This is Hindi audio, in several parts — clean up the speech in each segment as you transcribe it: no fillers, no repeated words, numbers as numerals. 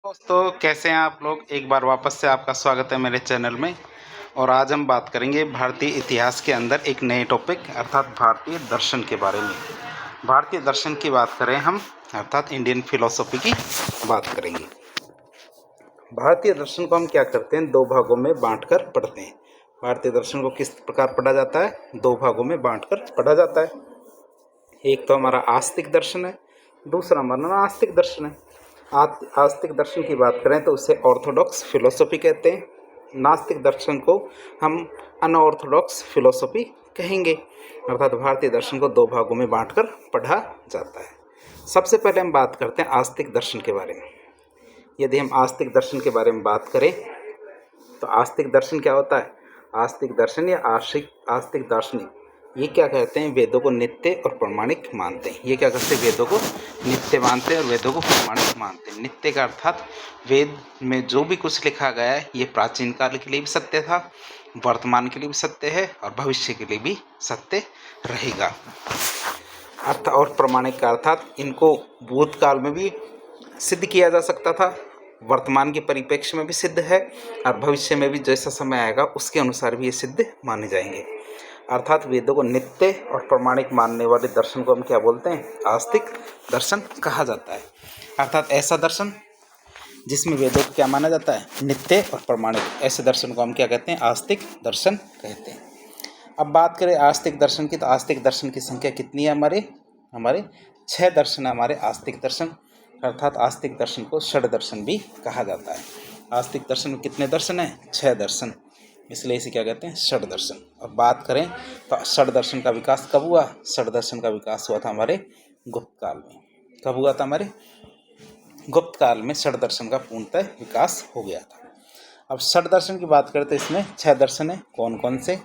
दोस्तों कैसे हैं आप लोग। एक बार वापस से आपका स्वागत है मेरे चैनल में। और आज हम बात करेंगे भारतीय इतिहास के अंदर एक नए टॉपिक अर्थात भारतीय दर्शन के बारे में। भारतीय दर्शन की बात करें हम अर्थात इंडियन फिलोसॉफी की बात करेंगे। भारतीय दर्शन को हम क्या करते हैं, दो भागों में बांटकर पढ़ते हैं। भारतीय दर्शन को किस प्रकार पढ़ा जाता है, दो भागों में बांटकर पढ़ा जाता है। एक तो हमारा आस्तिक दर्शन है, दूसरा हमारा नास्तिक दर्शन है। आस्तिक दर्शन की बात करें तो उसे ऑर्थोडॉक्स फिलोसॉफी कहते हैं। नास्तिक दर्शन को हम अनऑर्थोडॉक्स फिलोसॉफी कहेंगे। अर्थात भारतीय दर्शन को दो भागों में बांटकर पढ़ा जाता है। सबसे पहले हम बात करते हैं आस्तिक दर्शन के बारे में। यदि हम आस्तिक दर्शन के बारे में बात करें तो आस्तिक दर्शन क्या होता है। आस्तिक दर्शन या आस्तिक दार्शनिक ये क्या कहते हैं, वेदों को नित्य और प्रमाणिक मानते हैं। ये क्या करते हैं, वेदों को नित्य मानते हैं और वेदों को प्रमाणिक मानते हैं। नित्य का अर्थात वेद में जो भी कुछ लिखा गया है ये प्राचीन काल के लिए भी सत्य था, वर्तमान के लिए भी सत्य है और भविष्य के लिए भी सत्य रहेगा। अर्थ और प्रमाणिक का अर्थात इनको भूतकाल में भी सिद्ध किया जा सकता था, वर्तमान के परिप्रेक्ष्य में भी सिद्ध है और भविष्य में भी जैसा समय आएगा उसके अनुसार भी ये सिद्ध माने जाएंगे। अर्थात वेदों को नित्य और प्रमाणिक मानने वाले दर्शन को हम क्या बोलते हैं, आस्तिक दर्शन कहा जाता है। अर्थात ऐसा दर्शन जिसमें वेदों को क्या माना जाता है, नित्य और प्रमाणिक, ऐसे दर्शन को हम क्या कहते हैं, आस्तिक दर्शन कहते हैं। अब बात करें आस्तिक दर्शन की तो आस्तिक दर्शन की संख्या कितनी है, हमारे 6 दर्शन है हमारे आस्तिक दर्शन। अर्थात आस्तिक दर्शन को षड दर्शन भी कहा जाता है। आस्तिक दर्शन में कितने दर्शन हैं, 6 दर्शन, इसलिए इसे क्या कहते हैं, षड दर्शन। और बात करें तो षड दर्शन का विकास कब हुआ, षड दर्शन का विकास हुआ था हमारे गुप्त काल में। कब हुआ था, हमारे गुप्त काल में षड दर्शन का पूर्णतः विकास हो गया था। अब षड दर्शन की बात करें तो इसमें 6 दर्शन है। कौन कौन से,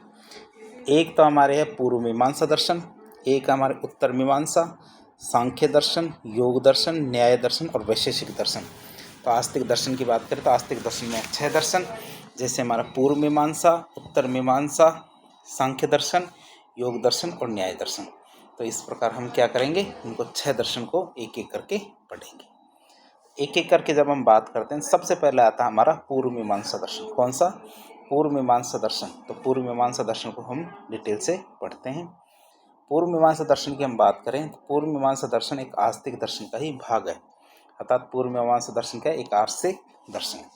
एक तो हमारे है पूर्व मीमांसा दर्शन, एक हमारे उत्तर मीमांसा, सांख्य दर्शन, योग दर्शन, न्याय दर्शन और वैशेषिक दर्शन। तो आस्तिक दर्शन की बात करें तो आस्तिक दर्शन में 6 दर्शन, जैसे हमारा पूर्व मीमांसा, उत्तर मीमांसा, सांख्य दर्शन, योग दर्शन और न्याय दर्शन। तो इस प्रकार हम क्या करेंगे, उनको 6 दर्शन को एक एक करके पढ़ेंगे। एक एक करके जब हम बात करते हैं, सबसे पहले आता है हमारा पूर्व मीमांसा दर्शन। कौन सा, पूर्व मीमांसा दर्शन। तो पूर्व मीमांसा दर्शन को हम डिटेल से पढ़ते हैं। पूर्व मीमांसा दर्शन की हम बात करें तो पूर्व मीमांसा दर्शन एक आस्तिक दर्शन का ही भाग है। अर्थात पूर्व मीमांसा दर्शन का एक आस्तिक दर्शन है।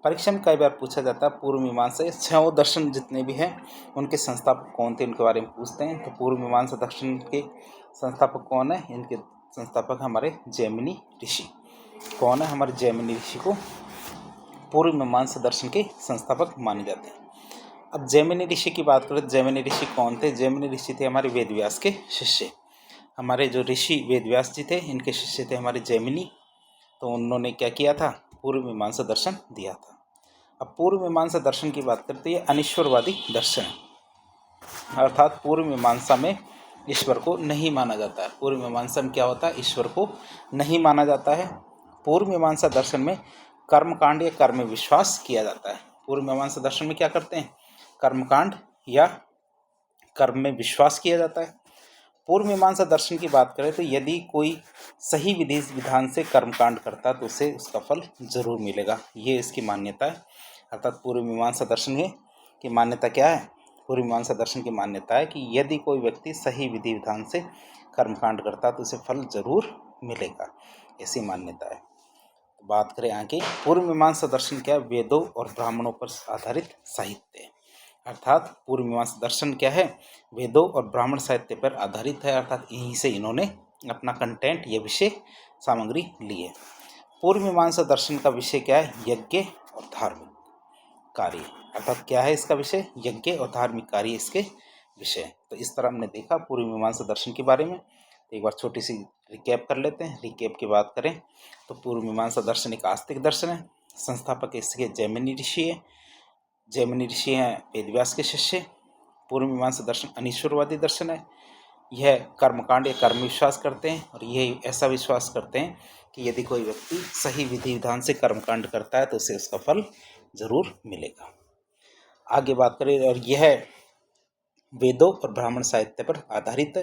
परीक्षा में कई बार पूछा जाता है पूर्व मीमांसा, ये 6 दर्शन जितने भी हैं उनके संस्थापक कौन थे, उनके बारे में पूछते हैं। तो पूर्व मीमांसा दर्शन के संस्थापक कौन है, इनके संस्थापक हमारे जैमिनी ऋषि। कौन है, हमारे जैमिनी ऋषि को पूर्व मीमांसा दर्शन के संस्थापक माने जाते हैं। अब जैमिनी ऋषि की बात करें तो जैमिनी ऋषि कौन थे, जैमिनी ऋषि थे हमारे वेदव्यास के शिष्य। हमारे जो ऋषि वेदव्यास जी थे इनके शिष्य थे हमारे जैमिनी। तो उन्होंने क्या किया था, पूर्व मीमांसा दर्शन दिया था। अब पूर्व मीमांसा दर्शन की बात करते हैं, अनिश्वरवादी दर्शन है। अर्थात पूर्व मीमांसा में ईश्वर को नहीं माना जाता है। पूर्व मीमांसा में क्या होता है, ईश्वर को नहीं माना जाता है। पूर्व मीमांसा दर्शन में कर्मकांड या कर्म विश्वास किया जाता है। पूर्व मीमांसा दर्शन में क्या करते हैं, कर्मकांड या कर्म में विश्वास किया जाता है। पूर्व मीमांसा दर्शन की बात करें तो यदि कोई सही विधि विधान से कर्मकांड करता है तो उसे उसका फल जरूर मिलेगा, ये इसकी मान्यता है। अर्थात पूर्व मीमांसा दर्शन की मान्यता क्या है, पूर्व मीमांसा दर्शन की मान्यता है कि यदि कोई व्यक्ति सही विधि विधान से कर्मकांड करता है तो उसे फल जरूर मिलेगा, ऐसी मान्यता है। बात करें आगे, पूर्व मीमांसा दर्शन क्या है, वेदों और ब्राह्मणों पर आधारित साहित्य है। अर्थात पूर्व मीमांसा दर्शन क्या है, वेदों और ब्राह्मण साहित्य पर आधारित है। अर्थात यहीं से इन्होंने अपना कंटेंट, ये विषय सामग्री ली है। पूर्व मीमांसा दर्शन का विषय क्या है, यज्ञ और धार्मिक कार्य। अर्थात क्या है इसका विषय, यज्ञ और धार्मिक कार्य इसके विषय। तो इस तरह हमने देखा पूर्व मीमांसा दर्शन के बारे में। तो एक बार छोटी सी रिकैप कर लेते हैं। रिकैप की बात करें तो पूर्व मीमांसा दर्शन एक आस्तिक दर्शन है। संस्थापक इसके जैमिनी ऋषि है। जैमिनी ऋषि हैं वेदव्यास के शिष्य। पूर्व मीमांसा दर्शन अनिश्वरवादी दर्शन है। यह कर्मकांड या कर्म विश्वास करते हैं और यह ऐसा विश्वास करते हैं कि यदि कोई व्यक्ति सही विधि विधान से कर्मकांड करता है तो उसे उसका फल जरूर मिलेगा। आगे बात करें, और यह वेदों और ब्राह्मण साहित्य पर आधारित है।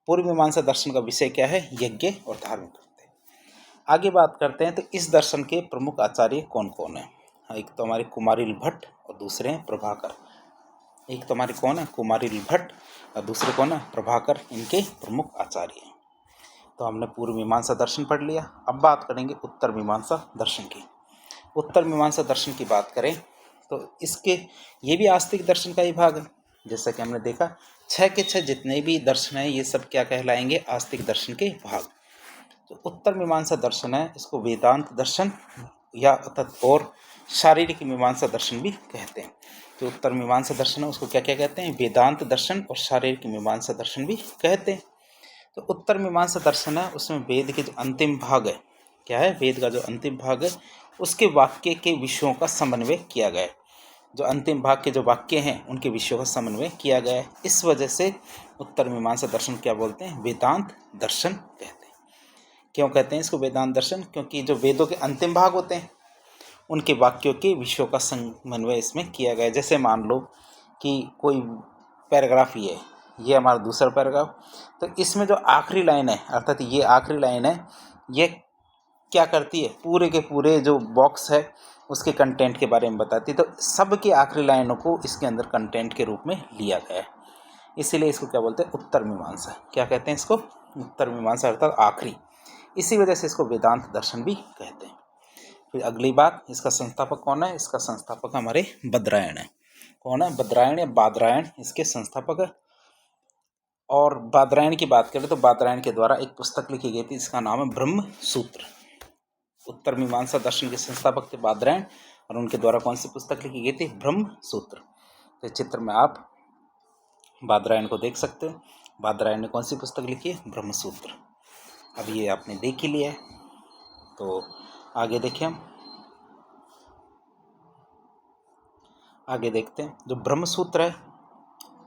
पूर्व मीमांसा दर्शन का विषय क्या है, यज्ञ और धार्मिक। आगे बात करते हैं तो इस दर्शन के प्रमुख आचार्य कौन कौन है। एक तो हमारे कुमारिल भट्ट और दूसरे हैं प्रभाकर। एक तो हमारे कौन है, कुमारिल भट्ट और दूसरे कौन है, प्रभाकर, इनके प्रमुख आचार्य हैं। तो हमने पूर्व मीमांसा दर्शन पढ़ लिया। अब बात करेंगे उत्तर मीमांसा दर्शन की। उत्तर मीमांसा दर्शन की बात करें तो इसके ये भी आस्तिक दर्शन का ही भाग है। जैसा कि हमने देखा 6 के 6 जितने भी दर्शन हैं ये सब क्या कहलाएंगे, आस्तिक दर्शन के भाग। तो उत्तर मीमांसा दर्शन है, इसको वेदांत दर्शन या और शारीरिक मीमांसा दर्शन भी कहते हैं। तो उत्तर मीमांसा दर्शन है उसको क्या क्या कहते हैं, वेदांत दर्शन और शारीरिक मीमांसा दर्शन भी कहते हैं। तो उत्तर मीमांसा दर्शन है उसमें वेद के जो अंतिम भाग है, क्या है, वेद का जो अंतिम भाग है उसके वाक्य के विषयों का समन्वय किया गया है। जो अंतिम भाग के जो वाक्य हैं उनके विषयों का समन्वय किया गया है। इस वजह से उत्तर मीमांसा दर्शन क्या बोलते हैं, वेदांत दर्शन कहते हैं। क्यों कहते हैं इसको वेदांत दर्शन, क्योंकि जो वेदों के अंतिम भाग होते हैं उनके वाक्यों के विषयों का समन्वय इसमें किया गया है। जैसे मान लो कि कोई पैराग्राफ ये हमारा दूसरा पैराग्राफ, तो इसमें जो आखिरी लाइन है अर्थात ये आखिरी लाइन है, ये क्या करती है, पूरे के पूरे जो बॉक्स है उसके कंटेंट के बारे में बताती है। तो सब की आखिरी लाइनों को इसके अंदर कंटेंट के रूप में लिया गया है, इसीलिए इसको क्या बोलते हैं, उत्तर मीमांसा। क्या कहते हैं इसको, उत्तर मीमांसा अर्थात आखिरी। इसी वजह से इसको वेदांत दर्शन भी कहते हैं। फिर अगली बात, इसका संस्थापक कौन है, इसका संस्थापक हमारे बद्रायण है। कौन है, बद्रायण या बादरायण इसके संस्थापक है। और बादरायण की बात करें तो बादरायण के द्वारा एक पुस्तक लिखी गई थी, इसका नाम है ब्रह्म सूत्र। उत्तर मीमांसा दर्शन के संस्थापक थे बादरायण और उनके द्वारा कौन सी पुस्तक लिखी गई थी, ब्रह्म सूत्र। तो चित्र में आप बादरायण को देख सकते हो। बादरायण ने कौन सी पुस्तक लिखी है, ब्रह्म सूत्र। अब ये आपने देख ही लिया है, तो आगे देखें हम, आगे देखते हैं। जो ब्रह्म सूत्र है,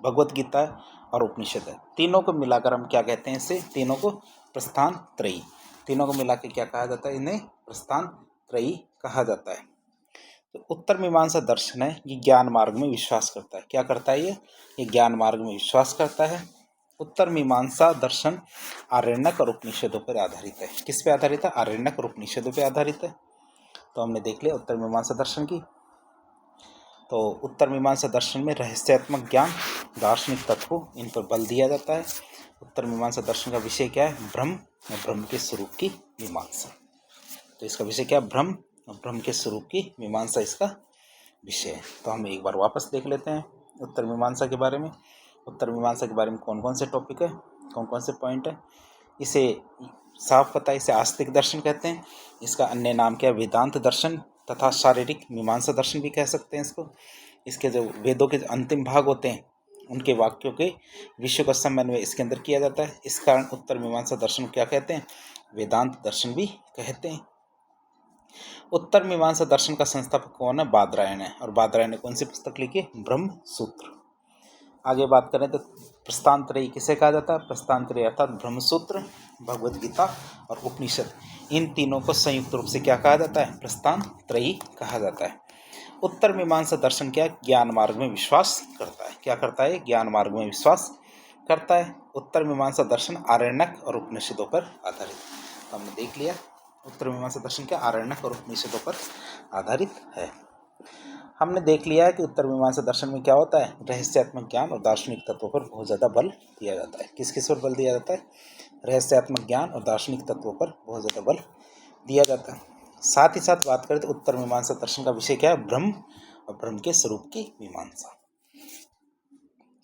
भगवत गीता है और उपनिषद है, तीनों को मिलाकर हम क्या कहते हैं, इसे तीनों को प्रस्थान त्रयी, तीनों को मिला के क्या कहा जाता है, इन्हें प्रस्थान त्रयी कहा जाता है। तो उत्तर मीमांसा दर्शन है ये ज्ञान मार्ग में विश्वास करता है। क्या करता है ये ज्ञान मार्ग में विश्वास करता है। उत्तर मीमांसा दर्शन आरण्यक और उपनिषदों पर आधारित है। किस पे आधारित है, आरण्यक और उपनिषदों पर आधारित है। तो हमने देख लिया उत्तर मीमांसा दर्शन की। तो उत्तर मीमांसा दर्शन में रहस्यात्मक ज्ञान, दार्शनिक तत्व, इन पर बल दिया जाता है। उत्तर मीमांसा दर्शन का विषय क्या है, ब्रह्म और ब्रह्म के स्वरूप की मीमांसा। तो इसका विषय क्या है, ब्रह्म और ब्रह्म के स्वरूप की मीमांसा इसका विषय है। तो हम एक बार वापस देख लेते हैं उत्तर मीमांसा के बारे में। उत्तर मीमांसा के बारे में कौन कौन से टॉपिक है, कौन कौन से पॉइंट है, इसे साफ पता है, इसे आस्तिक दर्शन कहते हैं। इसका अन्य नाम क्या है, वेदांत दर्शन तथा शारीरिक मीमांसा दर्शन भी कह सकते हैं इसको। इसके जो वेदों के अंतिम भाग होते हैं उनके वाक्यों के विषयों का समन्वय इसके अंदर किया जाता है। इस कारण उत्तर मीमांसा दर्शन क्या कहते हैं, वेदांत दर्शन भी कहते हैं। उत्तर मीमांसा दर्शन का संस्थापक कौन है, बादरायण है। और बादरायण ने कौन सी पुस्तक लिखी है, ब्रह्म सूत्र। आगे बात करें तो प्रस्थान त्रयी किसे कहा जाता है, प्रस्थान त्रयी अर्थात ब्रह्मसूत्र, भगवद गीता और उपनिषद, इन तीनों को संयुक्त रूप से क्या कहा जाता है, प्रस्थान त्रयी कहा जाता है। उत्तर मीमांसा दर्शन क्या, ज्ञान मार्ग में विश्वास करता है। क्या करता है, ज्ञान मार्ग में विश्वास करता है। उत्तर मीमांसा दर्शन आरण्यक और उपनिषदों पर आधारित। तो हमने देख लिया उत्तर मीमांसा दर्शन क्या आरण्यक और उपनिषदों पर आधारित है। हमने देख लिया है कि उत्तर मीमांसा दर्शन में क्या होता है, रहस्यात्मक ज्ञान और दार्शनिक तत्वों पर बहुत ज़्यादा बल दिया जाता है। किस किस पर बल दिया जाता है, रहस्यात्मक ज्ञान और दार्शनिक तत्वों पर बहुत ज़्यादा बल दिया जाता है। साथ ही साथ बात करें तो उत्तर मीमांसा दर्शन का विषय क्या है, ब्रह्म और ब्रह्म के स्वरूप की मीमांसा।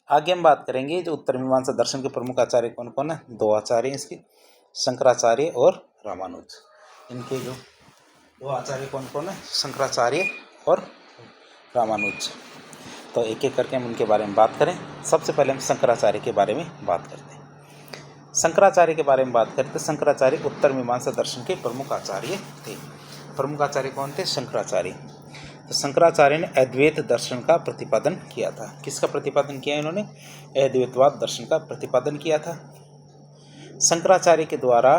आगे हम बात करेंगे जो उत्तर मीमांसा दर्शन के प्रमुख आचार्य कौन कौन है, दो आचार्य हैं इसके, शंकराचार्य और रामानुज। इनके जो दो आचार्य कौन कौन है, शंकराचार्य और रामानुज। तो एक एक करके हम उनके बारे में बात करें। सबसे पहले हम शंकराचार्य के बारे में बात करते हैं। शंकराचार्य के बारे में बात करते हैं, शंकराचार्य उत्तर मीमांसा दर्शन के प्रमुख आचार्य थे। प्रमुख आचार्य कौन थे, शंकराचार्य। तो शंकराचार्य ने अद्वैत दर्शन का प्रतिपादन किया था। किसका प्रतिपादन किया इन्होंने, अद्वैतवाद दर्शन का प्रतिपादन किया था। शंकराचार्य के द्वारा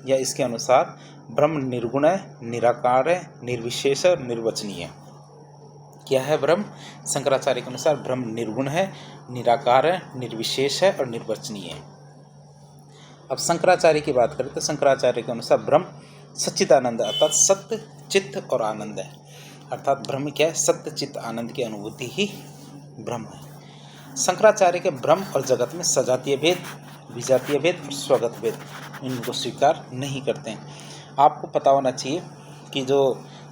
या इसके अनुसार ब्रह्म निर्गुण है, निराकार है, निर्विशेष और निर्वचनीय। क्या है ब्रह्म, शंकराचार्य के अनुसार ब्रह्म निर्गुण है, निराकार है, निर्विशेष है और निर्वचनीय है। अब शंकराचार्य की बात करें तो शंकराचार्य के अनुसार ब्रह्म सच्चिदानंद अर्थात सत्य, चित्त और आनंद है। अर्थात ब्रह्म क्या है? सत्य, चित्त, आनंद की अनुभूति ही ब्रह्म है। शंकराचार्य के ब्रह्म और जगत में सजातीय भेद, विजातीय भेद और स्वगत भेद इनको स्वीकार नहीं करते हैं। आपको पता होना चाहिए कि जो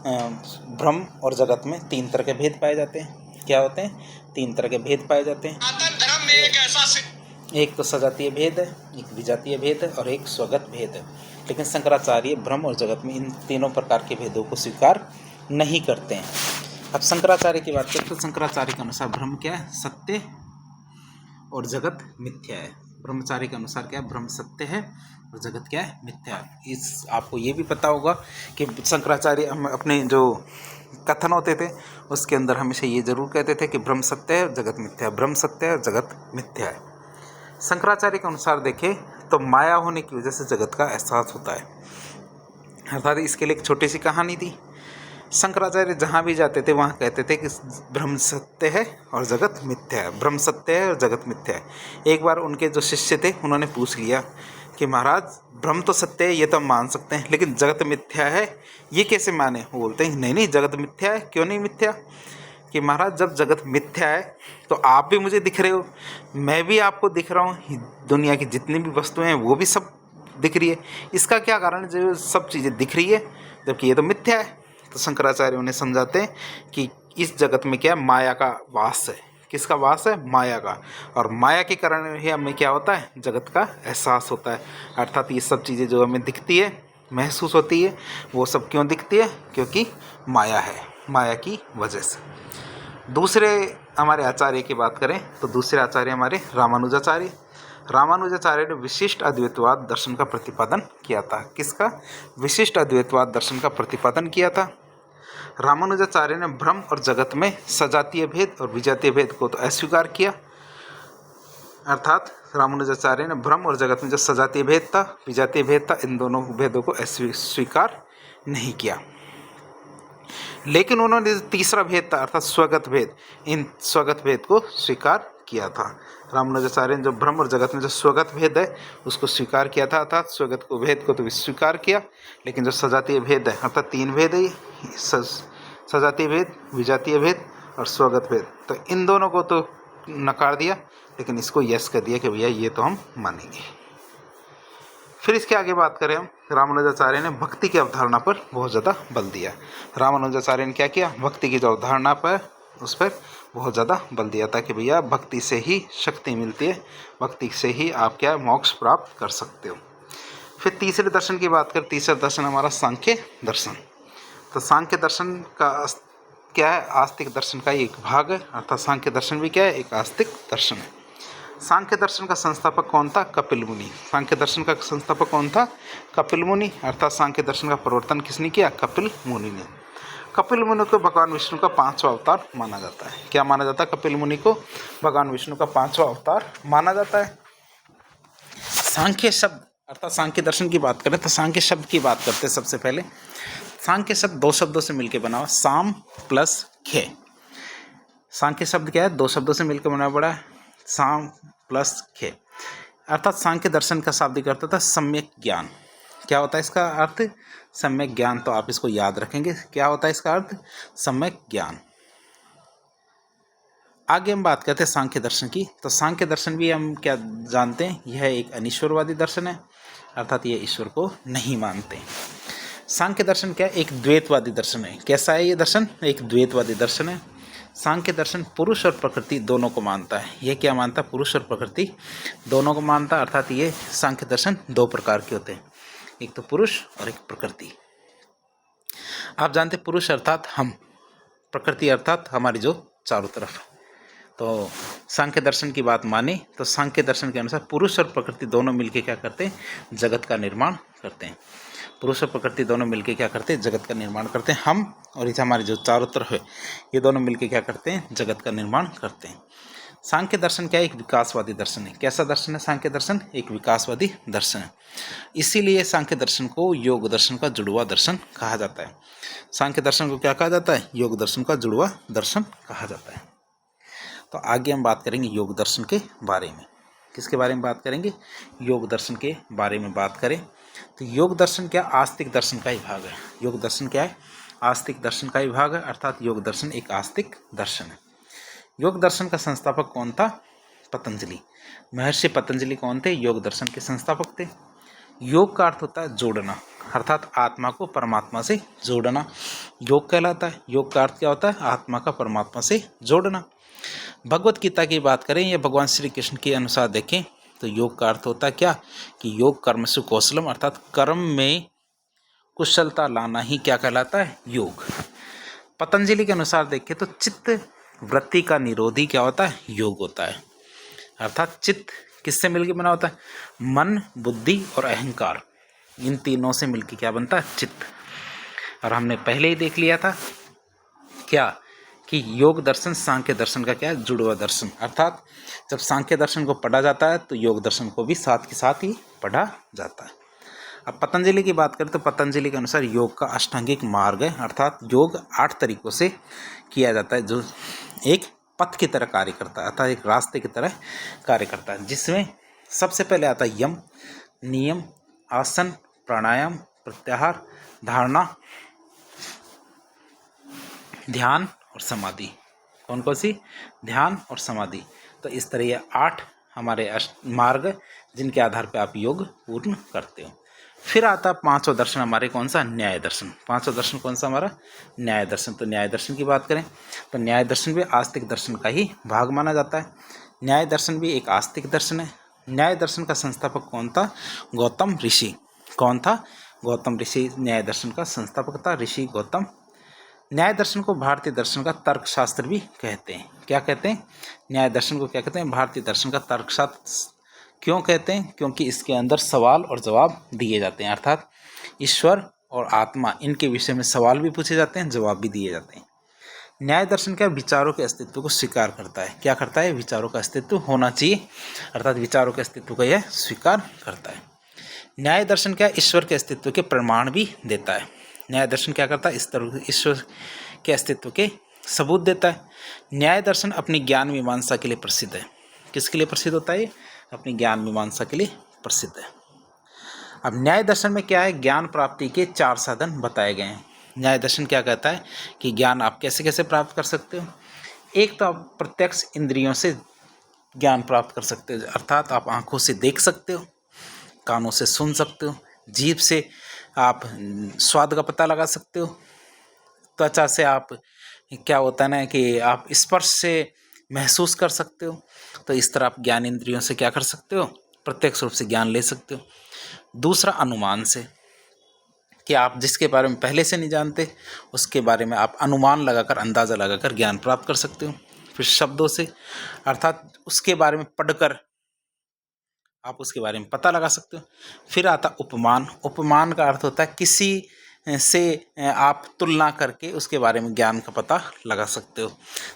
ब्रह्म और जगत में 3 तरह के भेद पाए जाते हैं। क्या होते हैं? 3 तरह के भेद पाए जाते हैं। एक तो सजातीय भेद है, एक विजातीय भेद है और एक स्वगत भेद है। लेकिन शंकराचार्य ब्रह्म और जगत में इन तीनों प्रकार के भेदों को स्वीकार नहीं करते हैं। अब शंकराचार्य की बात करें तो शंकराचार्य के अनुसार ब्रह्म क्या है? सत्य और जगत मिथ्या है। ब्रह्मचारी के अनुसार क्या है? ब्रह्म सत्य है और जगत क्या है? मिथ्या है। इस आपको ये भी पता होगा कि शंकराचार्य अपने जो कथन होते थे उसके अंदर हमेशा ये जरूर कहते थे कि ब्रह्म सत्य है और जगत मिथ्या है, ब्रह्म सत्य है और जगत मिथ्या है। शंकराचार्य के अनुसार देखें तो माया होने की वजह से जगत का एहसास होता है। अर्थात इसके लिए एक छोटी सी कहानी थी। शंकराचार्य जहाँ भी जाते थे वहाँ कहते थे कि ब्रह्म सत्य है और जगत मिथ्या है, ब्रह्म सत्य है और जगत मिथ्या है। एक बार उनके जो शिष्य थे उन्होंने पूछ लिया कि महाराज ब्रह्म तो सत्य है ये तो हम मान सकते हैं, लेकिन जगत मिथ्या है ये कैसे माने? वो बोलते हैं नहीं नहीं जगत मिथ्या है। क्यों नहीं मिथ्या? कि महाराज जब जगत मिथ्या है तो आप भी मुझे दिख रहे हो, मैं भी आपको दिख रहा हूँ, दुनिया की जितनी भी वस्तुएं हैं वो भी सब दिख रही है। इसका क्या कारण? जो सब चीज़ें दिख रही है जबकि ये तो मिथ्या है। तो शंकराचार्य उन्हें समझाते हैं कि इस जगत में क्या माया का वास है। किसका वास है? माया का। और माया के कारण ही हमें क्या होता है? जगत का एहसास होता है। अर्थात ये सब चीज़ें जो हमें दिखती है, महसूस होती है, वो सब क्यों दिखती है? क्योंकि माया है, माया की वजह से। दूसरे हमारे आचार्य की बात करें तो दूसरे आचार्य हमारे रामानुजाचार्य। रामानुजाचार्य ने विशिष्ट अद्वैतवाद दर्शन का प्रतिपादन किया था। किसका? विशिष्ट अद्वैतवाद दर्शन का प्रतिपादन किया था। रामानुजाचार्य ने ब्रह्म और जगत में सजातीय भेद और विजातीय भेद को तो अस्वीकार किया। अर्थात रामानुजाचार्य ने ब्रह्म और जगत में जो सजातीय भेद था, विजातीय भेद था, इन दोनों भेदों को स्वीकार नहीं किया। लेकिन उन्होंने तीसरा भेद था अर्थात स्वगत भेद, इन स्वगत भेद को स्वीकार किया था। रामानुजाचार्य ने जो ब्रह्म और जगत में जो स्वगत भेद है उसको स्वीकार किया था, अर्थात स्वगत को भेद को तो स्वीकार किया, लेकिन जो सजातीय भेद है अर्थात 3 भेद है, सजातीय भेद, विजातीय भेद और स्वगत भेद, तो इन दोनों को तो नकार दिया, लेकिन इसको यस कर दिया कि भैया ये तो हम मानेंगे। फिर इसके आगे बात करें हम, रामानुजाचार्य ने भक्ति की अवधारणा पर बहुत ज़्यादा बल दिया। रामानुजाचार्य ने क्या किया? भक्ति की जो अवधारणा पर उस पर बहुत ज़्यादा बल दिया था कि भैया भक्ति से ही शक्ति मिलती है, भक्ति से ही आप क्या मोक्ष प्राप्त कर सकते हो। फिर तीसरे दर्शन की बात करें, तीसरा दर्शन हमारा सांख्य दर्शन। तो सांख्य दर्शन का क्या है? आस्तिक दर्शन का एक भाग है, अर्थात सांख्य दर्शन भी क्या है? एक आस्तिक दर्शन है। सांख्य दर्शन का संस्थापक कौन था? कपिल मुनि। सांख्य दर्शन का संस्थापक कौन था? कपिल मुनि। अर्थात सांख्य दर्शन का प्रवर्तन किसने किया? कपिल मुनि ने। कपिल मुनि को भगवान विष्णु का 5वां अवतार माना जाता है। क्या माना जाता है? कपिल मुनि को भगवान विष्णु का 5वां अवतार माना जाता है। सांख्य शब्द अर्थात सांख्य दर्शन की बात करें तो सांख्य शब्द की बात करते हैं। सबसे पहले सांख्य शब्द 2 शब्दों से मिलकर बना हुआ, साम प्लस खे। सांख्य शब्द क्या है? 2 शब्दों से मिलकर बना पड़ा है, साम प्लस खे। अर्थात सांख्य दर्शन का शाब्दिक अर्थ था सम्यक ज्ञान। क्या होता है इसका अर्थ? सम्यक ज्ञान। तो आप इसको याद रखेंगे, क्या होता है इसका अर्थ? सम्यक ज्ञान। आगे हम बात करते हैं सांख्य दर्शन की। तो सांख्य दर्शन भी हम क्या जानते हैं? यह एक अनिश्वरवादी दर्शन है, अर्थात ये ईश्वर को नहीं मानते। सांख्य दर्शन क्या है? एक द्वैतवादी दर्शन है। कैसा है ये दर्शन? एक द्वैतवादी दर्शन है। सांख्य दर्शन पुरुष और प्रकृति दोनों को मानता है। ये क्या मानता है? पुरुष और प्रकृति दोनों को मानता है। अर्थात ये सांख्य दर्शन 2 प्रकार के होते हैं, एक तो पुरुष और एक प्रकृति। आप जानते हैं पुरुष अर्थात हम, प्रकृति अर्थात हमारी जो चारों तरफ। तो सांख्य दर्शन की बात माने तो सांख्य दर्शन के अनुसार पुरुष और प्रकृति दोनों मिलकर क्या करते हैं? जगत का निर्माण करते हैं। पुरुष और प्रकृति दोनों मिलकर क्या करते हैं? जगत का निर्माण करते हैं। हम और इसे हमारे जो चारों तरफ है ये दोनों मिलकर क्या करते हैं? जगत का निर्माण करते हैं। सांख्य दर्शन क्या है? एक विकासवादी दर्शन है। कैसा दर्शन है सांख्य दर्शन? एक विकासवादी दर्शन है। इसीलिए सांख्य दर्शन को योग दर्शन का जुड़वा दर्शन कहा जाता है। सांख्य दर्शन को क्या कहा जाता है? योग दर्शन का जुड़वा दर्शन कहा जाता है। तो आगे हम बात करेंगे योग दर्शन के बारे में। किसके बारे में बात करेंगे? योग दर्शन के बारे में बात करें तो योग दर्शन क्या, आस्तिक दर्शन का ही भाग है। योग दर्शन क्या है, आस्तिक दर्शन का ही भाग है, अर्थात योग दर्शन एक आस्तिक दर्शन है। योग दर्शन का संस्थापक कौन था, पतंजलि। महर्षि पतंजलि कौन थे, योग दर्शन के संस्थापक थे। योग का अर्थ होता है जोड़ना, अर्थात आत्मा को परमात्मा से जोड़ना, योग कहलाता है। योग का अर्थ क्या होता है, आत्मा का परमात्मा से जोड़ना। भगवत गीता की बात करें या भगवान श्री कृष्ण के अनुसार देखें तो योग का अर्थ होता है क्या, कि योग कर्मसु कौशलम, अर्थात कर्म में कुशलता लाना ही क्या कहलाता है, योग। पतंजलि के अनुसार देखें तो चित्त वृत्ति का निरोधी क्या होता है, योग होता है। अर्थात चित्त किससे मिलकर बना होता है, मन, बुद्धि और अहंकार, इन तीनों से मिलकर क्या बनता है, चित्त। और हमने पहले ही देख लिया था क्या, कि योग दर्शन सांख्य दर्शन का क्या है, जुड़वा दर्शन। अर्थात जब सांख्य दर्शन को पढ़ा जाता है तो योग दर्शन को भी साथ के साथ ही पढ़ा जाता है। अब पतंजलि की बात करें तो पतंजलि के अनुसार योग का अष्टांगिक मार्ग है, अर्थात योग 8 तरीकों से किया जाता है, जो एक पथ की तरह कार्य करता है, अर्थात एक रास्ते की तरह कार्य करता है, जिसमें सबसे पहले आता है यम, नियम, आसन, प्राणायाम, प्रत्याहार, धारणा, ध्यान और समाधि। कौन कौन सी, ध्यान और समाधि। तो इस तरह ये 8 हमारे मार्ग जिनके आधार पर आप योग पूर्ण करते हो। फिर आता 5वां दर्शन हमारे कौन सा, न्याय दर्शन। 5वां दर्शन कौन सा हमारा, न्याय दर्शन। तो न्याय दर्शन की बात करें तो न्याय दर्शन भी आस्तिक दर्शन का ही भाग माना जाता है। न्याय दर्शन भी एक आस्तिक दर्शन है। न्याय दर्शन का संस्थापक कौन था, गौतम ऋषि। कौन था, गौतम ऋषि न्याय दर्शन का संस्थापक था, ऋषि गौतम। न्याय दर्शन को भारतीय दर्शन का तर्कशास्त्र भी कहते हैं। क्या कहते हैं, न्याय दर्शन को क्या कहते हैं, भारतीय दर्शन का तर्कशास्त्र। क्यों कहते हैं, क्योंकि इसके अंदर सवाल और जवाब दिए जाते हैं, अर्थात ईश्वर और आत्मा इनके विषय में सवाल भी पूछे जाते हैं, जवाब भी दिए जाते हैं। न्याय दर्शन क्या, विचारों के अस्तित्व को स्वीकार करता है। क्या करता है, विचारों का अस्तित्व होना चाहिए, अर्थात विचारों के अस्तित्व का यह स्वीकार करता है। न्याय दर्शन क्या, ईश्वर के अस्तित्व के प्रमाण भी देता है। न्याय दर्शन क्या करता है, इस तरह ईश्वर के अस्तित्व के सबूत देता है। न्याय दर्शन अपनी ज्ञान मीमांसा के लिए प्रसिद्ध है। किसके लिए प्रसिद्ध होता है, अपनी ज्ञान मीमांसा के लिए प्रसिद्ध है। अब न्याय दर्शन में क्या है, ज्ञान प्राप्ति के 4 साधन बताए गए हैं। न्याय दर्शन क्या कहता है कि ज्ञान आप कैसे कैसे प्राप्त कर सकते हो। एक तो आप प्रत्यक्ष इंद्रियों से ज्ञान प्राप्त कर सकते हो, अर्थात आप आंखों से देख सकते हो, कानों से सुन सकते हो, जीभ से आप स्वाद का पता लगा सकते हो, त्वचा से आप क्या होता है ना कि आप स्पर्श से महसूस कर सकते हो। तो इस तरह आप ज्ञान इंद्रियों से क्या कर सकते हो, प्रत्यक्ष रूप से ज्ञान ले सकते हो। दूसरा अनुमान से, कि आप जिसके बारे में पहले से नहीं जानते उसके बारे में आप अनुमान लगाकर, अंदाज़ा लगाकर ज्ञान प्राप्त कर सकते हो। फिर शब्दों से, अर्थात उसके बारे में पढ़कर आप उसके बारे में पता लगा सकते हो। फिर आता उपमान। उपमान का अर्थ होता है किसी से आप तुलना करके उसके बारे में ज्ञान का पता लगा सकते हो।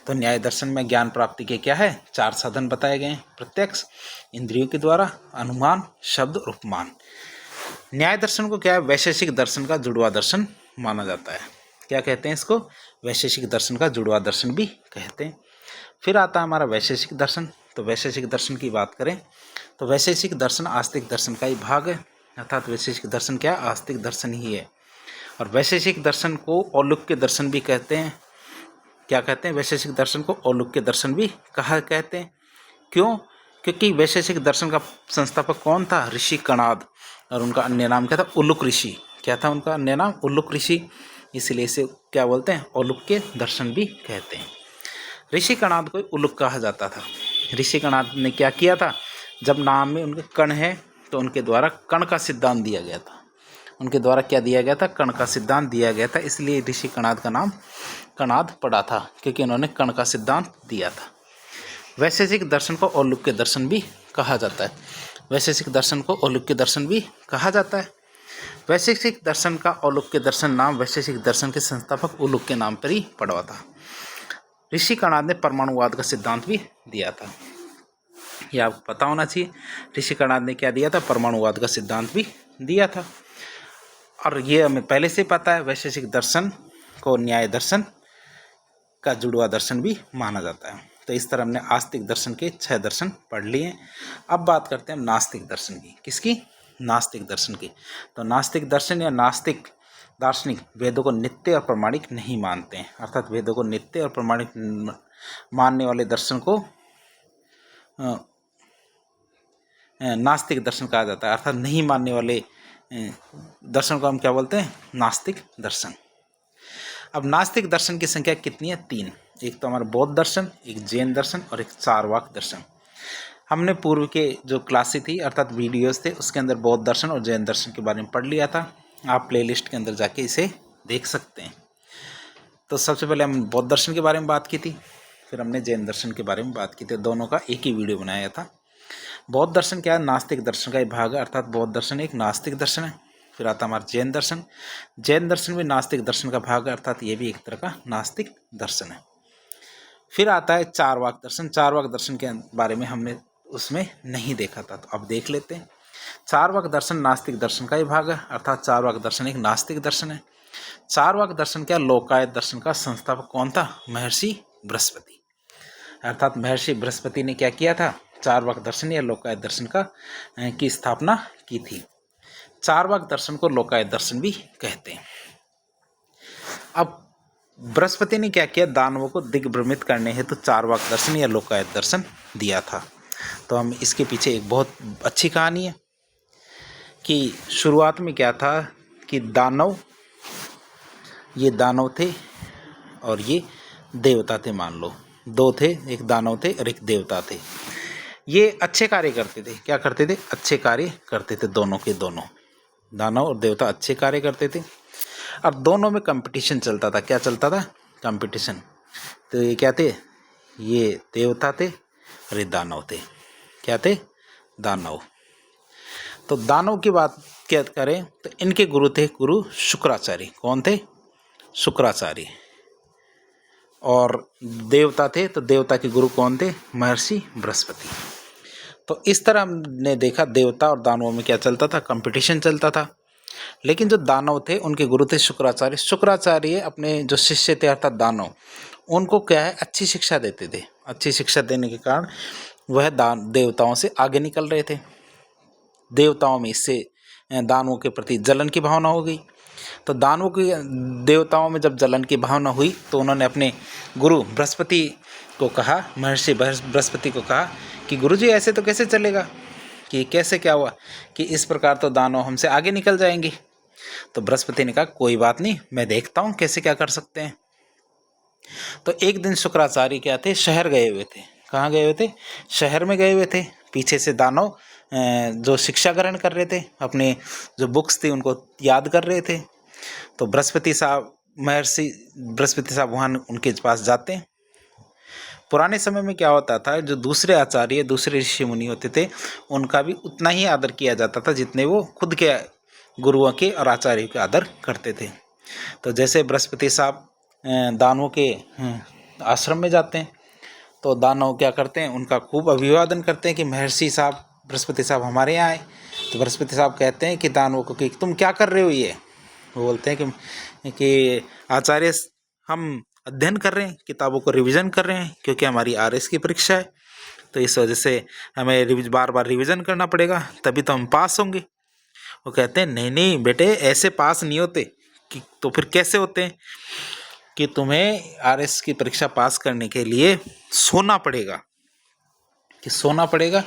तो न्याय दर्शन में ज्ञान प्राप्ति के क्या है, 4 साधन बताए गए हैं, प्रत्यक्ष, इंद्रियों के द्वारा, अनुमान, शब्द और उपमान। न्याय दर्शन को क्या है, वैशेषिक दर्शन का जुड़वा दर्शन माना जाता है। क्या कहते हैं इसको, वैशेषिक दर्शन का जुड़वा दर्शन भी कहते हैं। फिर आता है हमारा वैशेषिक दर्शन। तो वैशेषिक दर्शन की बात करें तो वैशेषिक दर्शन आस्तिक दर्शन का ही भाग है, अर्थात वैशेषिक दर्शन क्या, आस्तिक दर्शन ही है। और वैशेषिक दर्शन को औलुक्य दर्शन भी कहते हैं। क्या कहते हैं, वैशेषिक दर्शन को औलुक्य दर्शन भी कहते हैं। क्यों, क्योंकि वैशेषिक दर्शन का संस्थापक कौन था, ऋषि कणाद, और उनका अन्य नाम क्या था, उल्लुक ऋषि। क्या था उनका अन्य नाम, उल्लुक ऋषि, इसलिए इसे क्या बोलते हैं, औलुक्य दर्शन भी कहते हैं। ऋषि कणाद को उल्लुक कहा जाता था। ऋषि कणाद ने क्या किया था, जब नाम में उनके कण है तो उनके द्वारा कण का सिद्धांत दिया गया था। उनके द्वारा क्या दिया गया था, कण का सिद्धांत दिया गया था, इसलिए ऋषि कणाद का नाम कणाद पड़ा था, क्योंकि उन्होंने कण का सिद्धांत दिया था। वैशेषिक दर्शन को औलुक्य दर्शन भी कहा जाता है। वैशेषिक दर्शन को औलुक्य दर्शन भी कहा जाता है। वैशेषिक दर्शन का औलुक्य दर्शन नाम वैशेषिक दर्शन के संस्थापक उल्लुक के नाम पर ही पड़ा था। ऋषि कणाद ने परमाणुवाद का सिद्धांत भी दिया था, यह आपको पता होना चाहिए। ऋषि कणाद ने क्या दिया था, परमाणुवाद का सिद्धांत भी दिया था, और ये हमें पहले से पता है। वैशेषिक दर्शन को न्याय दर्शन का जुड़वा दर्शन भी माना जाता है। तो इस तरह हमने आस्तिक दर्शन के 6 दर्शन पढ़ लिए। अब बात करते हैं नास्तिक दर्शन की। किसकी, नास्तिक दर्शन की। तो नास्तिक दर्शन या नास्तिक दार्शनिक वेदों को नित्य और प्रमाणिक नहीं मानते हैं, अर्थात वेदों को नित्य और प्रमाणिक मानने वाले दर्शन को नास्तिक दर्शन कहा जाता है, अर्थात नहीं मानने वाले दर्शन को हम क्या बोलते हैं? नास्तिक दर्शन। अब नास्तिक दर्शन की संख्या कितनी है? 3। एक तो हमारा बौद्ध दर्शन, एक जैन दर्शन और एक चारवाक दर्शन। हमने पूर्व के जो क्लासें थी अर्थात वीडियोस थे उसके अंदर बौद्ध दर्शन और जैन दर्शन के बारे में पढ़ लिया था, आप प्लेलिस्ट के अंदर जाके इसे देख सकते हैं। तो सबसे पहले हम बौद्ध दर्शन के बारे में बात की थी, फिर हमने जैन दर्शन के बारे में बात की थी, दोनों का एक ही वीडियो बनाया था। बौद्ध दर्शन क्या है? नास्तिक दर्शन का एक भाग है, अर्थात बौद्ध दर्शन एक नास्तिक दर्शन है। फिर आता हमारा जैन दर्शन, जैन दर्शन भी नास्तिक दर्शन का भाग है, अर्थात ये भी एक तरह का नास्तिक दर्शन है। फिर आता है चारवाक दर्शन, चारवाक दर्शन के बारे में हमने उसमें नहीं देखा था, तो अब देख लेते हैं। चारवाक दर्शन नास्तिक दर्शन का ही भाग है, अर्थात चारवाक दर्शन एक नास्तिक दर्शन है। चारवाक दर्शन क्या? लोकायत दर्शन का संस्थापक कौन था? महर्षि बृहस्पति, अर्थात महर्षि बृहस्पति ने क्या किया था? चारवाक दर्शन या लोकायत दर्शन की स्थापना की थी। चारवाक दर्शन को लोकायत दर्शन भी कहते हैं। अब बृहस्पति ने क्या किया? दानवों को दिग्भ्रमित करने हेतु चारवाक दर्शन या लोकायत दर्शन दिया था। तो हम इसके पीछे एक बहुत अच्छी कहानी है कि शुरुआत में क्या था कि ये दानव थे और ये देवता थे, मान लो 2 थे, एक दानव थे और एक देवता थे। ये अच्छे कार्य करते थे। क्या करते थे? अच्छे कार्य करते थे, दोनों के दोनों, दानव और देवता अच्छे कार्य करते थे। अब दोनों में कंपटीशन चलता था। क्या चलता था? कंपटीशन। तो ये क्या थे? ये देवता थे और ये दानव थे। क्या थे? दानव। तो दानव की बात क्या करें तो इनके गुरु थे गुरु शुक्राचार्य। कौन थे? शुक्राचार्य। और देवता थे तो देवता के गुरु कौन थे? महर्षि बृहस्पति। तो इस तरह हमने देखा देवता और दानवों में क्या चलता था? कंपटीशन चलता था। लेकिन जो दानव थे उनके गुरु थे शुक्राचार्य। शुक्राचार्य अपने जो शिष्य थे अर्थात दानव, उनको क्या है? अच्छी शिक्षा देते थे। अच्छी शिक्षा देने के कारण वह देवताओं से आगे निकल रहे थे। देवताओं में इससे दानवों के प्रति जलन की भावना हो गई। तो दानवों की देवताओं में जब जलन की भावना हुई तो उन्होंने अपने गुरु बृहस्पति को कहा, महर्षि बृहस्पति को कहा कि गुरुजी ऐसे तो कैसे चलेगा, कि कैसे क्या हुआ कि इस प्रकार तो दानव हमसे आगे निकल जाएंगे। तो बृहस्पति ने कहा कोई बात नहीं, मैं देखता हूँ कैसे क्या कर सकते हैं। तो एक दिन शुक्राचार्य क्या थे? शहर गए हुए थे। कहाँ गए हुए थे? शहर में गए हुए थे। पीछे से दानव जो शिक्षा ग्रहण कर रहे थे, अपने जो बुक्स थी उनको याद कर रहे थे। तो महर्षि बृहस्पति साहब वहाँ उनके पास जाते हैं। पुराने समय में क्या होता था, जो दूसरे आचार्य दूसरे ऋषि मुनि होते थे उनका भी उतना ही आदर किया जाता था जितने वो खुद के गुरुओं के और आचार्यों के आदर करते थे। तो जैसे बृहस्पति साहब दानवों के आश्रम में जाते हैं तो दानव क्या करते हैं? उनका खूब अभिवादन करते हैं कि महर्षि साहब, बृहस्पति साहब हमारे यहाँ आए। तो बृहस्पति साहब कहते हैं कि दानवों को कि तुम क्या कर रहे हो? ये वो बोलते हैं कि आचार्य हम अध्ययन कर रहे हैं, किताबों को रिवीजन कर रहे हैं, क्योंकि हमारी आरएस की परीक्षा है, तो इस वजह से हमें बार बार रिवीजन करना पड़ेगा तभी तो हम पास होंगे। वो कहते हैं नहीं नहीं बेटे, ऐसे पास नहीं होते। कि तो फिर कैसे होते हैं? कि तुम्हें आरएस की परीक्षा पास करने के लिए सोना पड़ेगा। कि सोना पड़ेगा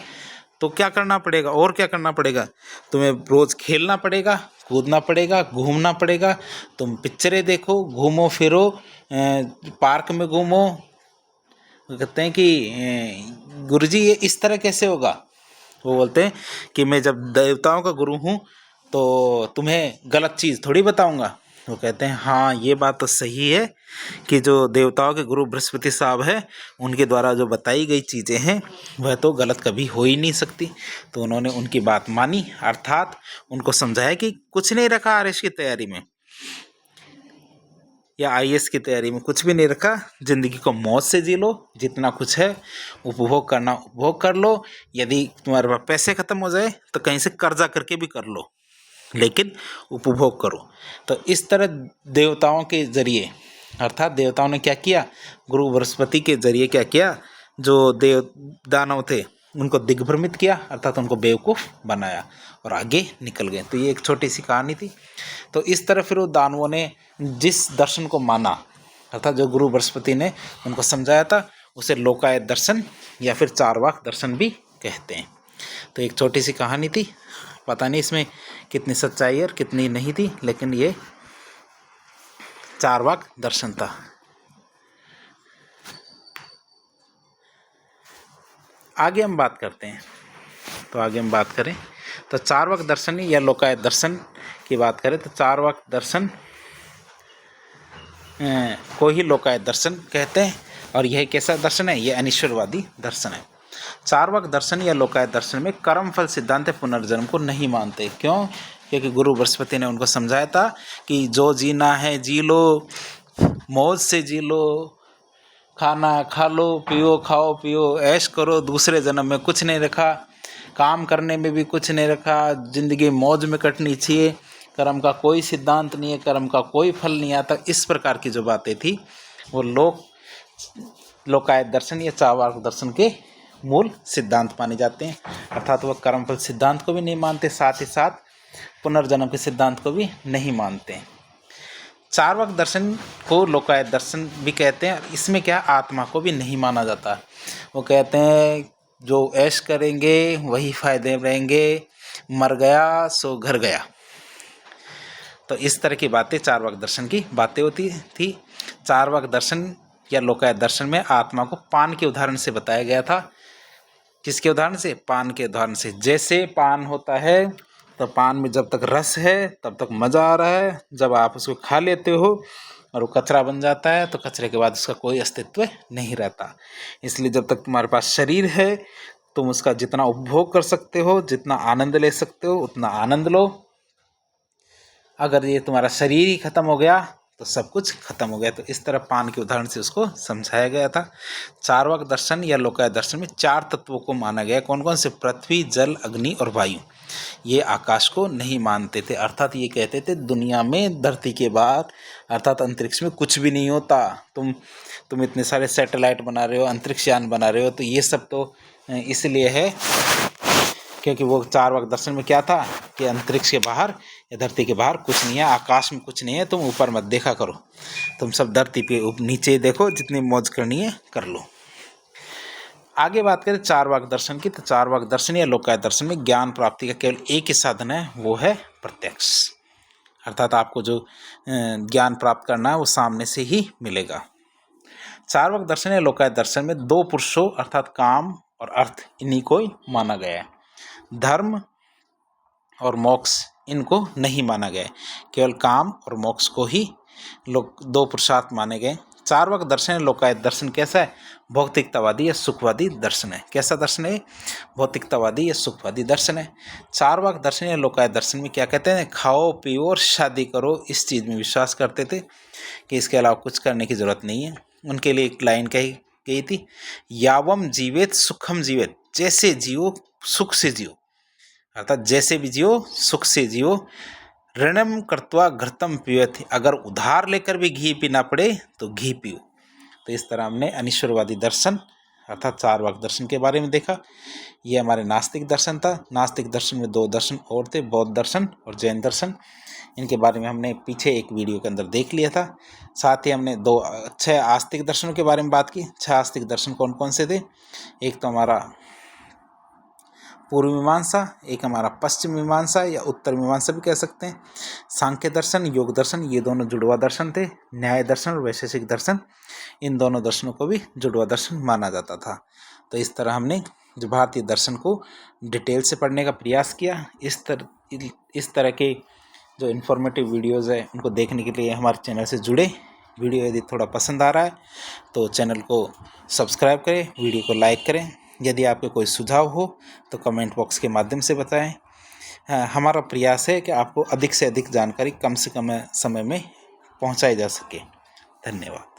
तो क्या करना पड़ेगा? और क्या करना पड़ेगा? तुम्हें रोज़ खेलना पड़ेगा, कूदना पड़ेगा, घूमना पड़ेगा। तुम पिक्चरें देखो, घूमो फिरो, पार्क में घूमो। कहते हैं कि गुरुजी ये इस तरह कैसे होगा? वो बोलते हैं कि मैं जब देवताओं का गुरु हूँ तो तुम्हें गलत चीज़ थोड़ी बताऊँगा। वो कहते हैं हाँ ये बात तो सही है कि जो देवताओं के गुरु बृहस्पति साहब हैं उनके द्वारा जो बताई गई चीज़ें हैं वह तो गलत कभी हो ही नहीं सकती। तो उन्होंने उनकी बात मानी, अर्थात उनको समझाया कि कुछ नहीं रखा आरएस की तैयारी में या आईएएस की तैयारी में, कुछ भी नहीं रखा। ज़िंदगी को मौज से जी लो, जितना कुछ है उपभोग करना उपभोग कर लो। यदि तुम्हारे पास पैसे ख़त्म हो जाए तो कहीं से कर्जा करके भी कर लो, लेकिन उपभोग करो। तो इस तरह देवताओं के जरिए, अर्थात देवताओं ने क्या किया? गुरु बृहस्पति के जरिए क्या किया? जो दानव थे उनको दिग्भ्रमित किया, अर्थात उनको बेवकूफ़ बनाया और आगे निकल गए। तो ये एक छोटी सी कहानी थी। तो इस तरह फिर वो दानवों ने जिस दर्शन को माना, अर्थात जो गुरु बृहस्पति ने उनको समझाया था, उसे लोकायत दर्शन या फिर चारवाक दर्शन भी कहते हैं। तो एक छोटी सी कहानी थी, पता नहीं इसमें कितनी सच्चाई और कितनी नहीं थी, लेकिन ये चारवाक दर्शन था। आगे हम बात करते हैं। तो आगे हम बात करें तो चारवाक दर्शन या लोकायत दर्शन की बात करें तो चारवाक दर्शन को ही लोकायत दर्शन कहते हैं। और यह कैसा दर्शन है? यह अनिश्वरवादी दर्शन है। चारवाक दर्शन या लोकायत दर्शन में कर्म फल सिद्धांत पुनर्जन्म को नहीं मानते। क्यों? क्योंकि गुरु बृहस्पति ने उनको समझाया था कि जो जीना है जी लो, मौज से जी लो, खाना खा लो, पियो खाओ पियो, ऐश करो, दूसरे जन्म में कुछ नहीं रखा, काम करने में भी कुछ नहीं रखा, जिंदगी मौज में कटनी चाहिए, कर्म का कोई सिद्धांत नहीं है, कर्म का कोई फल नहीं आता। इस प्रकार की जो बातें थी वो लोकायत दर्शन या चारवाक दर्शन के मूल सिद्धांत माने जाते हैं। अर्थात वह कर्मफल सिद्धांत को भी नहीं मानते, साथ ही साथ पुनर्जन्म के सिद्धांत को भी नहीं मानते। चारवाक दर्शन को लोकायत दर्शन भी कहते हैं। इसमें क्या, आत्मा को भी नहीं माना जाता। वो कहते हैं जो ऐश करेंगे वही फायदे रहेंगे, मर गया सो घर गया। तो इस तरह की बातें चारवाक दर्शन की बातें होती थी। चारवाक दर्शन या लोकायत दर्शन में आत्मा को पान के उदाहरण से बताया गया था। किसके उदाहरण से? पान के उदाहरण से। जैसे पान होता है तो पान में जब तक रस है तब तक मज़ा आ रहा है, जब आप उसको खा लेते हो और वो कचरा बन जाता है तो कचरे के बाद उसका कोई अस्तित्व नहीं रहता। इसलिए जब तक तुम्हारे पास शरीर है तुम उसका जितना उपभोग कर सकते हो, जितना आनंद ले सकते हो उतना आनंद लो। अगर ये तुम्हारा शरीर ही खत्म हो गया तो सब कुछ खत्म हो गया। तो इस तरह पान के उदाहरण से उसको समझाया गया था। चारवाक दर्शन या लोकायत दर्शन में 4 तत्वों को माना गया। कौन कौन से? पृथ्वी, जल, अग्नि और वायु। ये आकाश को नहीं मानते थे। अर्थात ये कहते थे दुनिया में धरती के बाहर अर्थात अंतरिक्ष में कुछ भी नहीं होता। तुम इतने सारे सैटेलाइट बना रहे हो, अंतरिक्ष यान बना रहे हो, तो ये सब तो इसलिए है क्योंकि वो चारवाक दर्शन में क्या था कि अंतरिक्ष के बाहर या धरती के बाहर कुछ नहीं है, आकाश में कुछ नहीं है, तुम ऊपर मत देखा करो, तुम सब धरती पे नीचे देखो, जितनी मौज करनी है कर लो। आगे बात करें चारवाक दर्शन की, तो चारवाक दर्शन या लोकायत दर्शन में ज्ञान प्राप्ति का केवल एक ही साधन है, वो है प्रत्यक्ष। अर्थात आपको जो ज्ञान प्राप्त करना है वो सामने से ही मिलेगा। चारवाक दर्शन या लोकायत दर्शन में 2 पुरुषों अर्थात काम और अर्थ इन्हीं को ही माना गया है। धर्म और मोक्ष इनको नहीं माना गया, केवल काम और मोक्ष को ही 2 पुरुषार्थ माने गए। चारवाक दर्शन या लोकायत दर्शन कैसा है? भौतिकतावादी या सुखवादी दर्शन है। कैसा दर्शन है? भौतिकतावादी या सुखवादी दर्शन है। चारवाक दर्शन या लोकायत दर्शन में क्या कहते हैं? खाओ पियो और शादी करो, इस चीज़ में विश्वास करते थे कि इसके अलावा कुछ करने की ज़रूरत नहीं है। उनके लिए एक लाइन कही गई थी, यावम जीवेत सुखम जीवेत, जैसे जियो सुख से जियो। अर्थात जैसे भी जियो सुख से जियो। ऋणम कर्त्वा घृतम पिबेत, अगर उधार लेकर भी घी पीना पड़े तो घी पियो। तो इस तरह हमने अनिश्वरवादी दर्शन अर्थात चारवाक दर्शन के बारे में देखा। ये हमारे नास्तिक दर्शन था। नास्तिक दर्शन में 2 दर्शन और थे, बौद्ध दर्शन और जैन दर्शन। इनके बारे में हमने पीछे एक वीडियो के अंदर देख लिया था। साथ ही हमने 6 आस्तिक दर्शनों के बारे में बात की। 6 आस्तिक दर्शन कौन कौन से थे? एक तो हमारा पूर्व मीमांसा, एक हमारा पश्चिम मीमांसा या उत्तर मीमांसा भी कह सकते हैं। सांख्य दर्शन, योग दर्शन, ये दोनों जुड़वा दर्शन थे। न्याय दर्शन और वैशेषिक दर्शन, इन दोनों दर्शनों को भी जुड़वा दर्शन माना जाता था। तो इस तरह हमने जो भारतीय दर्शन को डिटेल से पढ़ने का प्रयास किया। इस तरह के जो इन्फॉर्मेटिव वीडियोस है उनको देखने के लिए हमारे चैनल से जुड़े। वीडियो यदि थोड़ा पसंद आ रहा है तो चैनल को सब्सक्राइब करें, वीडियो को लाइक करें। यदि आपके कोई सुझाव हो तो कमेंट बॉक्स के माध्यम से बताएं। हमारा प्रयास है कि आपको अधिक से अधिक जानकारी कम से कम समय में पहुंचाई जा सके। धन्यवाद।